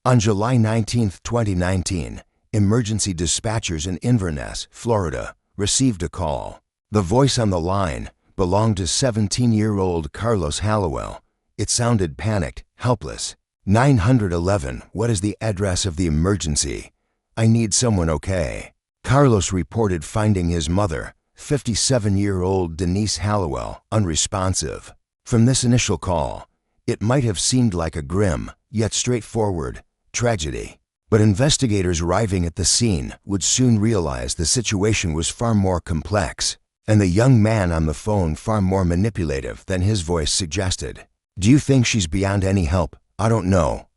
On July 19, 2019, emergency dispatchers in Inverness, Florida, received a call. The voice on the line belonged to 17-year-old Carlos Hallowell. It sounded panicked, helpless. 911, what is the address of the emergency? I need someone, okay? Carlos reported finding his mother, 57-year-old Denise Hallowell, unresponsive. From this initial call, it might have seemed like a grim, yet straightforward, tragedy. But investigators arriving at the scene would soon realize the situation was far more complex, and the young man on the phone far more manipulative than his voice suggested. Do you think she's beyond any help? I don't know.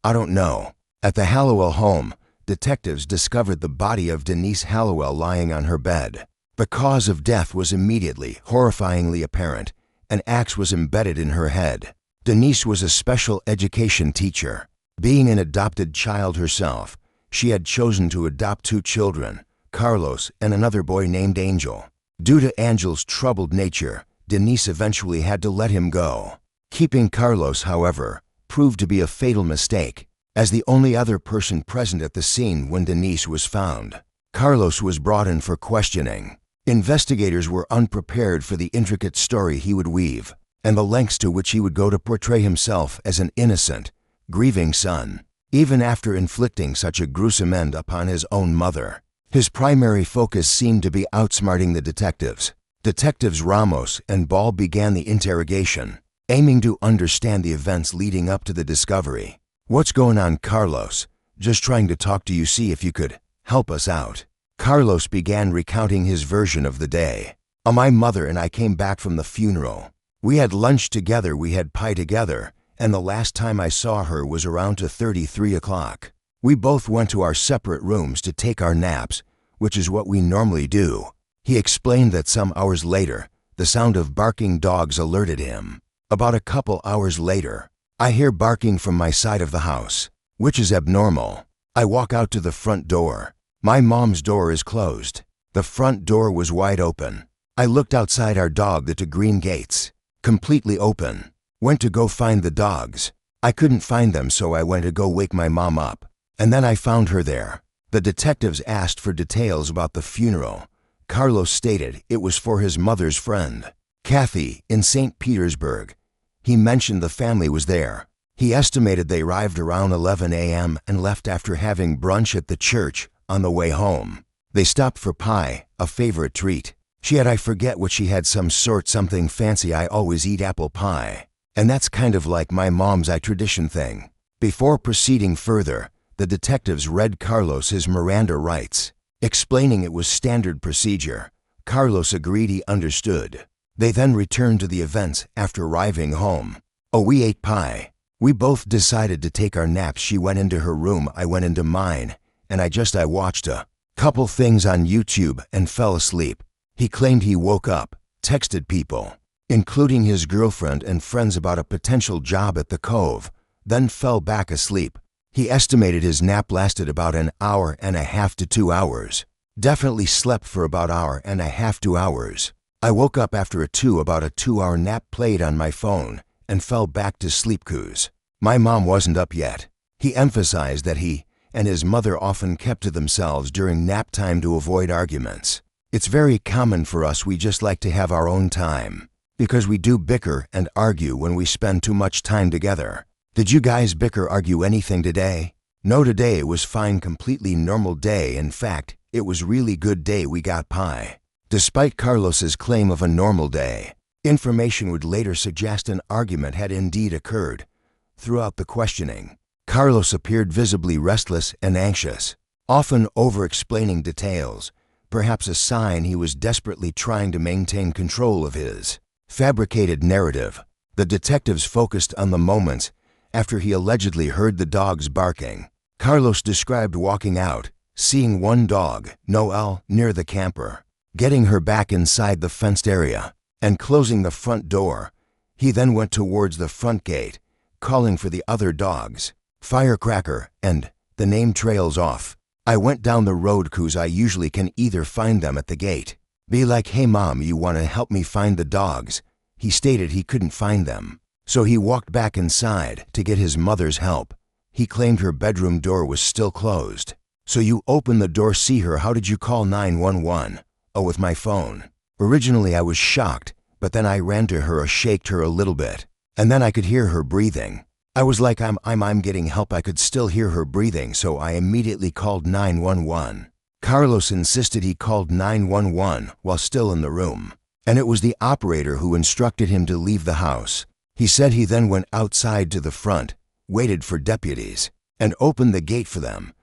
At the Hallowell home, detectives discovered the body of Denise Hallowell lying on her bed. The cause of death was immediately, horrifyingly apparent. An axe was embedded in her head. Denise was a special education teacher. Being an adopted child herself, she had chosen to adopt 2 children, Carlos and another boy named Angel. Due to Angel's troubled nature, Denise eventually had to let him go. Keeping Carlos, however, proved to be a fatal mistake, as the only other person present at the scene when Denise was found. Carlos was brought in for questioning. Investigators were unprepared for the intricate story he would weave, and the lengths to which he would go to portray himself as an innocent, grieving son, even after inflicting such a gruesome end upon his own mother. His primary focus seemed to be outsmarting the detectives. Detectives Ramos and Ball began the interrogation, aiming to understand the events leading up to the discovery. What's going on, Carlos? Just trying to talk to you, see if you could help us out. Carlos began recounting his version of the day. My mother and I came back from the funeral. We had lunch together, we had pie together, and the last time I saw her was around 33 o'clock. We both went to our separate rooms to take our naps, which is what we normally do. He explained that some hours later, the sound of barking dogs alerted him. About a couple hours later, I hear barking from my side of the house, which is abnormal. I walk out to the front door. My mom's door is closed. The front door was wide open. I looked outside our dog, the 2 green gates, completely open. Went to go find the dogs. I couldn't find them, so I went to go wake my mom up. And then I found her there. The detectives asked for details about the funeral. Carlos stated it was for his mother's friend, Kathy, in St. Petersburg. He mentioned the family was there. He estimated they arrived around 11 a.m. and left after having brunch at the church. On the way home, they stopped for pie, a favorite treat. She had, I forget what she had, something fancy. I always eat apple pie. And that's kind of like my mom's tradition thing. Before proceeding further, the detectives read Carlos his Miranda rights, explaining it was standard procedure. Carlos agreed he understood. They then returned to the events after arriving home. We ate pie. We both decided to take our naps. She went into her room, I went into mine, and I watched a couple things on YouTube and fell asleep. He claimed he woke up, texted people, including his girlfriend and friends, about a potential job at the Cove, then fell back asleep. He estimated his nap lasted about an hour and a half to 2 hours. Definitely slept for about hour and a half, 2 hours. I woke up after about a 2-hour nap, played on my phone, and fell back to sleep. Cause my mom wasn't up yet. He emphasized that he and his mother often kept to themselves during nap time to avoid arguments. It's very common for us, we just like to have our own time, because we do bicker and argue when we spend too much time together. Did you guys bicker, argue anything today? No, today it was fine, completely normal day. In fact, it was really good day, we got pie. Despite Carlos's claim of a normal day, information would later suggest an argument had indeed occurred. Throughout the questioning, Carlos appeared visibly restless and anxious, often over-explaining details, perhaps a sign he was desperately trying to maintain control of his fabricated narrative. The detectives focused on the moments after he allegedly heard the dogs barking. Carlos described walking out, seeing one dog, Noelle, near the camper, getting her back inside the fenced area, and closing the front door. He then went towards the front gate, calling for the other dogs. Firecracker, and the name trails off. I went down the road cause I usually can either find them at the gate. Be like, hey mom, you want to help me find the dogs? He stated he couldn't find them, so he walked back inside to get his mother's help. He claimed her bedroom door was still closed. So you opened the door, see her, how did you call 911? Oh, with my phone. Originally I was shocked, but then I ran to her, shaked her a little bit, and then I could hear her breathing. I was like, I'm getting help. I could still hear her breathing, so I immediately called 911. Carlos insisted he called 911 while still in the room, and it was the operator who instructed him to leave the house. He said he then went outside to the front, waited for deputies, and opened the gate for them.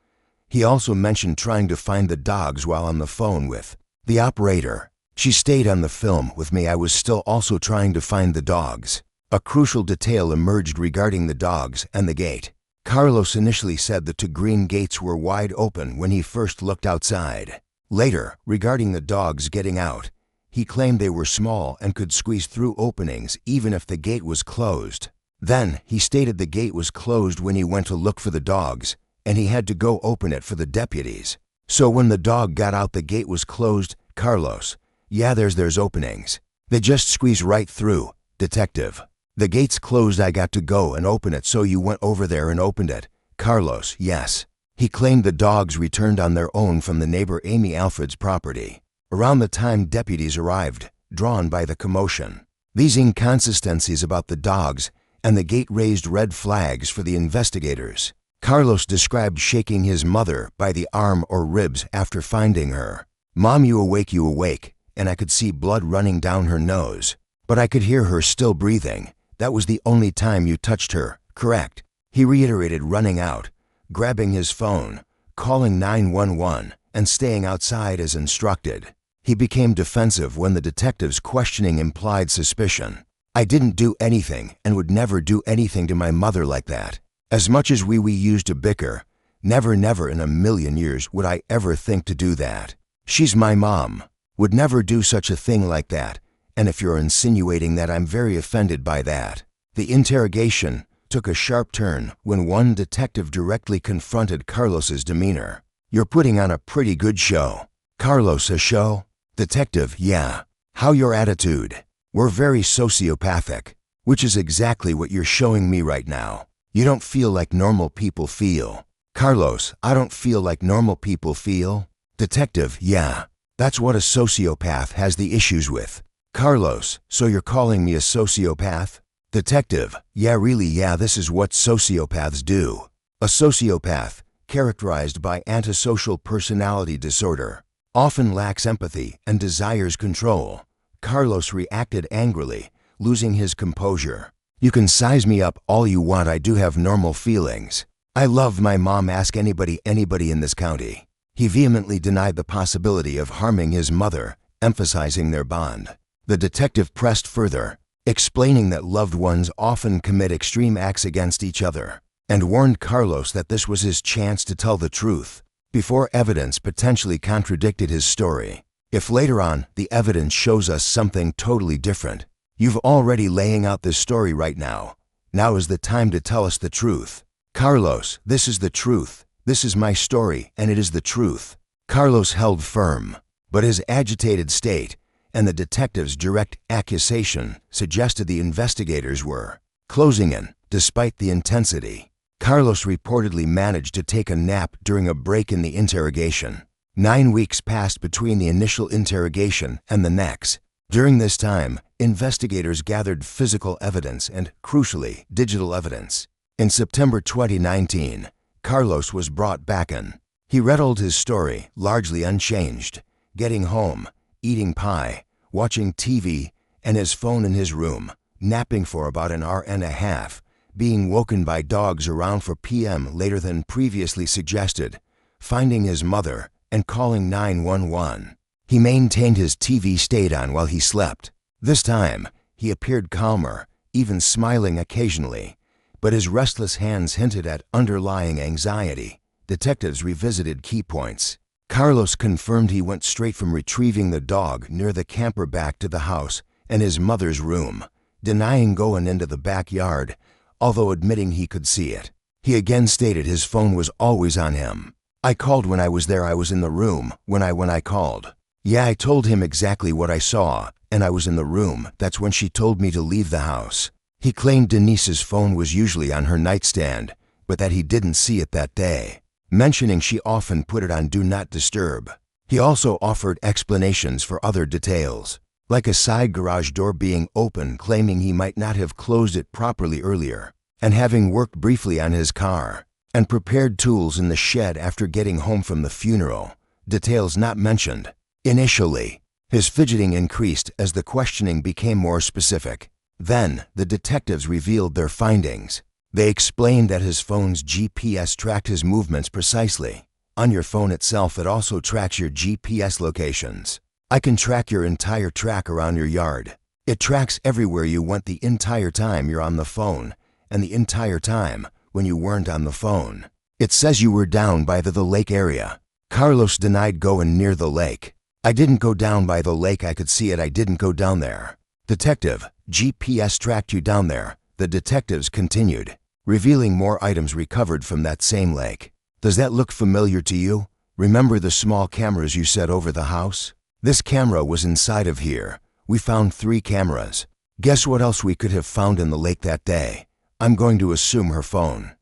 He also mentioned trying to find the dogs while on the phone with the operator. She stayed on the film with me. I was still also trying to find the dogs. A crucial detail emerged regarding the dogs and the gate. Carlos initially said the two green gates were wide open when he first looked outside. Later, regarding the dogs getting out, he claimed they were small and could squeeze through openings even if the gate was closed. Then, he stated the gate was closed when he went to look for the dogs, and he had to go open it for the deputies. So when the dog got out, the gate was closed. Carlos: yeah, there's openings. They just squeeze right through. Detective: the gate's closed, I got to go and open it, so you went over there and opened it. Carlos: yes. He claimed the dogs returned on their own from the neighbor Amy Alfred's property around the time deputies arrived, drawn by the commotion. These inconsistencies about the dogs and the gate raised red flags for the investigators. Carlos described shaking his mother by the arm or ribs after finding her. Mom, you awake, and I could see blood running down her nose. But I could hear her still breathing. That was the only time you touched her, correct? He reiterated, running out, grabbing his phone, calling 911, and staying outside as instructed. He became defensive when the detectives' questioning implied suspicion. I didn't do anything and would never do anything to my mother like that. As much as we used to bicker, never in a million years would I ever think to do that. She's my mom. Would never do such a thing like that. And if you're insinuating that, I'm very offended by that. The interrogation took a sharp turn when one detective directly confronted Carlos's demeanor. You're putting on a pretty good show. Carlos: a show? Detective: yeah. How your attitude? We're very sociopathic, which is exactly what you're showing me right now. You don't feel like normal people feel. Carlos: I don't feel like normal people feel. Detective: yeah. That's what a sociopath has the issues with. Carlos: so you're calling me a sociopath? Detective: yeah, really, yeah, this is what sociopaths do. A sociopath, characterized by antisocial personality disorder, often lacks empathy and desires control. Carlos reacted angrily, losing his composure. You can size me up all you want, I do have normal feelings. I love my mom, ask anybody in this county. He vehemently denied the possibility of harming his mother, emphasizing their bond. The detective pressed further, explaining that loved ones often commit extreme acts against each other, and warned Carlos that this was his chance to tell the truth before evidence potentially contradicted his story. If later on the evidence shows us something totally different, you've already laying out this story right now. Now is the time to tell us the truth. Carlos: this is the truth. This is my story, and it is the truth. Carlos held firm, but his agitated state and the detective's direct accusation suggested the investigators were closing in. Despite the intensity, Carlos reportedly managed to take a nap during a break in the interrogation. 9 weeks passed between the initial interrogation and the next. During this time, investigators gathered physical evidence and, crucially, digital evidence. In September 2019, Carlos was brought back in. He retold his story, largely unchanged, getting home, eating pie, watching TV, and his phone in his room, napping for about an hour and a half, being woken by dogs around 4 p.m. later than previously suggested, finding his mother, and calling 911. He maintained his TV stayed on while he slept. This time, he appeared calmer, even smiling occasionally, but his restless hands hinted at underlying anxiety. Detectives revisited key points. Carlos confirmed he went straight from retrieving the dog near the camper back to the house and his mother's room, denying going into the backyard, although admitting he could see it. He again stated his phone was always on him. I called when I was there. I was in the room when I called. Yeah, I told him exactly what I saw, and I was in the room. That's when she told me to leave the house. He claimed Denise's phone was usually on her nightstand, but that he didn't see it that day, mentioning she often put it on Do Not Disturb. He also offered explanations for other details, like a side garage door being open, claiming he might not have closed it properly earlier, and having worked briefly on his car, and prepared tools in the shed after getting home from the funeral, details not mentioned. Initially, his fidgeting increased as the questioning became more specific. Then, the detectives revealed their findings. They explained that his phone's GPS tracked his movements precisely. On your phone itself, it also tracks your GPS locations. I can track your entire track around your yard. It tracks everywhere you went the entire time you're on the phone, and the entire time when you weren't on the phone. It says you were down by the lake area. Carlos denied going near the lake. I didn't go down by the lake, I could see it, I didn't go down there. Detective, GPS tracked you down there, the detectives continued, revealing more items recovered from that same lake. Does that look familiar to you? Remember the small cameras you set over the house? This camera was inside of here. We found 3 cameras. Guess what else we could have found in the lake that day? I'm going to assume her phone.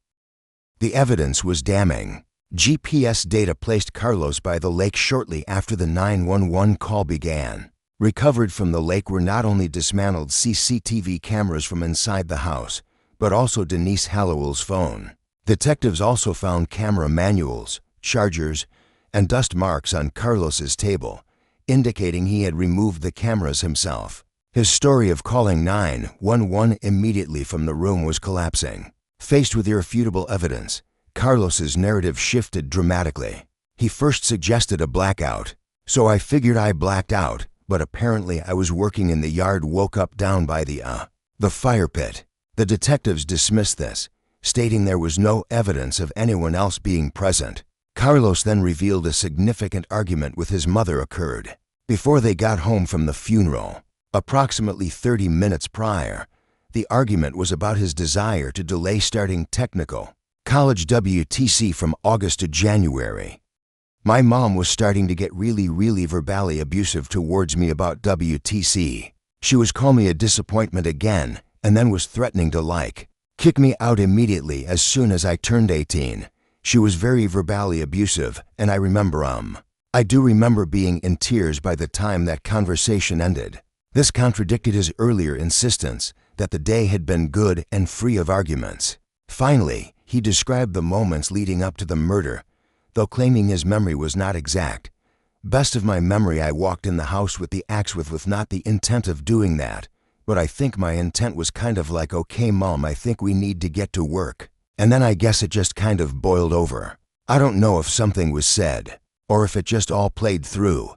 The evidence was damning. GPS data placed Carlos by the lake shortly after the 911 call began. Recovered from the lake were not only dismantled CCTV cameras from inside the house, but also Denise Hallowell's phone. Detectives also found camera manuals, chargers, and dust marks on Carlos's table, indicating he had removed the cameras himself. His story of calling 911 immediately from the room was collapsing. Faced with irrefutable evidence, Carlos's narrative shifted dramatically. He first suggested a blackout. So I figured I blacked out, but apparently I was working in the yard, woke up down by the fire pit. The detectives dismissed this, stating there was no evidence of anyone else being present. Carlos then revealed a significant argument with his mother occurred before they got home from the funeral. Approximately 30 minutes prior, the argument was about his desire to delay starting technical college WTC from August to January. My mom was starting to get really verbally abusive towards me about WTC. She was calling me a disappointment again, and then was threatening to kick me out immediately as soon as I turned 18. She was very verbally abusive, and I do remember being in tears by the time that conversation ended. This contradicted his earlier insistence that the day had been good and free of arguments. Finally, he described the moments leading up to the murder, though claiming his memory was not exact. Best of my memory, I walked in the house with the axe with not the intent of doing that, but I think my intent was kind of like, okay mom, I think we need to get to work. And then I guess it just kind of boiled over. I don't know if something was said, or if it just all played through.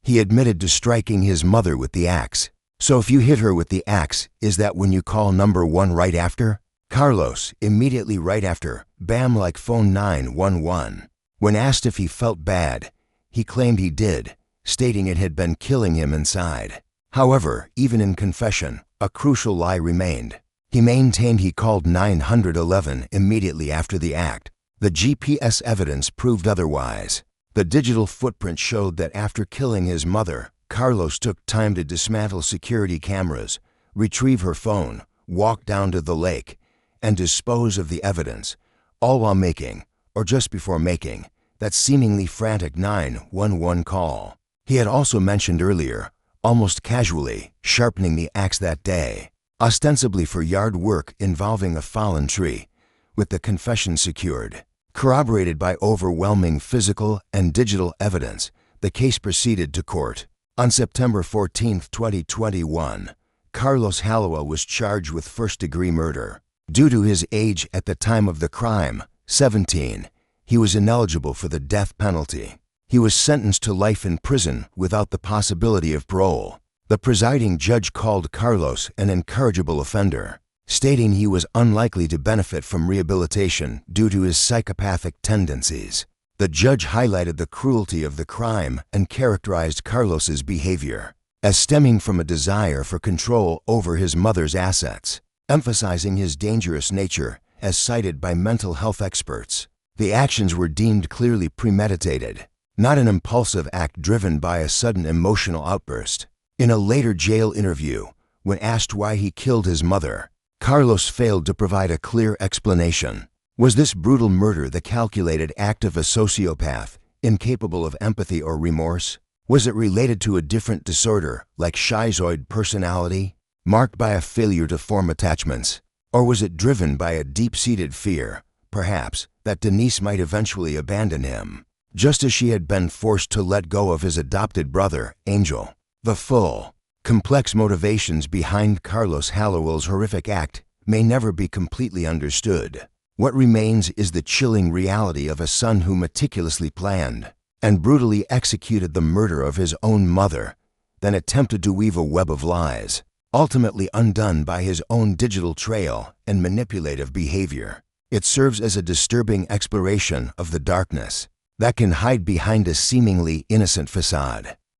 He admitted to striking his mother with the axe. So if you hit her with the axe, is that when you call number 1 right after? Carlos, immediately right after, bam, like phone 911. When asked if he felt bad, he claimed he did, stating it had been killing him inside. However, even in confession, a crucial lie remained. He maintained he called 911 immediately after the act. The GPS evidence proved otherwise. The digital footprint showed that after killing his mother, Carlos took time to dismantle security cameras, retrieve her phone, walk down to the lake, and dispose of the evidence, all while making, or just before making, that seemingly frantic 911 call. He had also mentioned earlier, almost casually, sharpening the axe that day, ostensibly for yard work involving a fallen tree, with the confession secured. Corroborated by overwhelming physical and digital evidence, the case proceeded to court. On September 14, 2021, Carlos Hallowell was charged with first-degree murder. Due to his age at the time of the crime, 17, he was ineligible for the death penalty. He was sentenced to life in prison without the possibility of parole. The presiding judge called Carlos an incorrigible offender, stating he was unlikely to benefit from rehabilitation due to his psychopathic tendencies. The judge highlighted the cruelty of the crime and characterized Carlos's behavior as stemming from a desire for control over his mother's assets, emphasizing his dangerous nature as cited by mental health experts. The actions were deemed clearly premeditated, not an impulsive act driven by a sudden emotional outburst. In a later jail interview, when asked why he killed his mother, Carlos failed to provide a clear explanation. Was this brutal murder the calculated act of a sociopath, incapable of empathy or remorse? Was it related to a different disorder, like schizoid personality, marked by a failure to form attachments? Or was it driven by a deep-seated fear, perhaps, that Denise might eventually abandon him, just as she had been forced to let go of his adopted brother, Angel? The full, complex motivations behind Carlos Hallowell's horrific act may never be completely understood. What remains is the chilling reality of a son who meticulously planned and brutally executed the murder of his own mother, then attempted to weave a web of lies, ultimately undone by his own digital trail and manipulative behavior. It serves as a disturbing exploration of the darkness that can hide behind a seemingly innocent facade.